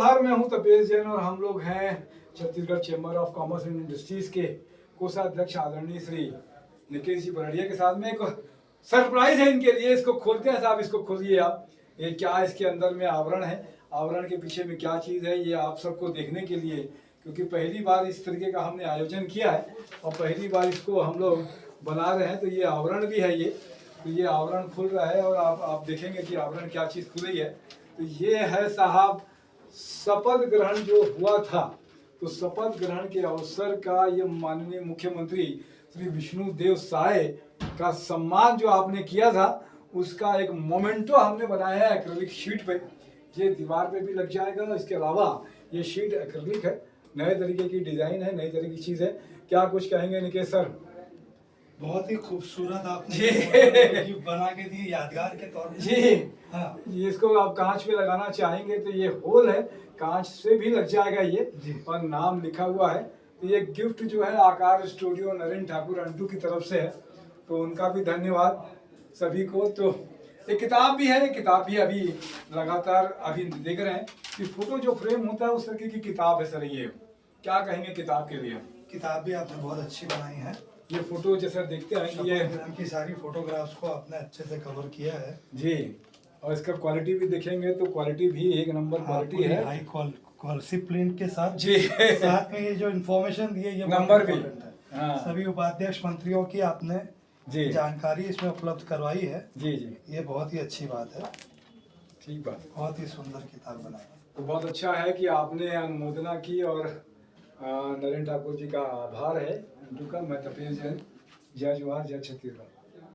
नमस्कार, मैं हूं तपेश जैन और हम लोग हैं Chhattisgarh chamber of commerce and industries के कोषाध्यक्ष आदरणीय श्री निकेश जी बरड़िया के साथ में। एक सरप्राइज है इनके लिए, इसको खोलते हैं साहब, इसको खोलिए आप। ये क्या इसके अंदर में आवरण है, आवरण के पीछे में क्या चीज़ है, ये आप सबको देखने के लिए, क्योंकि पहली बार इस तरीके का हमने आयोजन किया है और पहली बार इसको हम लोग बना रहे हैं। तो ये आवरण भी है, ये आवरण खुल रहा है और आप देखेंगे कि आवरण क्या चीज़ खुल रही है। तो ये है साहब शपथ ग्रहण जो हुआ था, तो शपथ ग्रहण के अवसर का ये माननीय मुख्यमंत्री श्री विष्णुदेव साय का सम्मान जो आपने किया था, उसका एक मोमेंटो हमने बनाया है एक्रिलिक शीट पे। ये दीवार पे भी लग जाएगा। इसके अलावा ये शीट एक्रिलिक है, नए तरीके की डिजाइन है, नई तरीके की चीज़ है। क्या कुछ कहेंगे निकेश सर? बहुत ही खूबसूरत आपने बना के दी यादगार के तौर पे। जी हाँ, इसको आप कांच पे लगाना चाहेंगे तो ये होल है, कांच से भी लग जाएगा ये, और नाम लिखा हुआ है। तो ये गिफ्ट जो है आकार स्टूडियो नरेंद्र ठाकुर अंटू की तरफ से है, तो उनका भी धन्यवाद सभी को। तो एक किताब भी है, किताब भी अभी लगातार अभी देख रहे हैं कि फोटो जो फ्रेम होता है उस तरीके की किताब है सर। ये क्या कहेंगे किताब के लिए? किताब भी आपने बहुत अच्छी बनाई है। ये फोटो जैसा देखते हैं कि ये की सारी फोटोग्राफ्स को आपने अच्छे से कवर किया है जी, और इसका क्वालिटी भी देखेंगे तो क्वालिटी भी एक नंबर क्वालिटी है, हाई क्वालिटी प्रिंट के साथ जी। साथ में ये जो इन्फॉर्मेशन दी है ये नंबर भी है। हाँ। सभी उपाध्यक्ष मंत्रियों की आपने जी जानकारी इसमें उपलब्ध करवाई है। जी जी, ये बहुत ही अच्छी बात है। ठीक बात। बहुत ही सुंदर किताब बनाई है। तो बहुत अच्छा है कि आपने अनुमोदना की, और नरेंद्र ठाकुर जी का आभार है उनका। मैं तपेश जैन, जय जवाहर जय छत्तीसगढ़।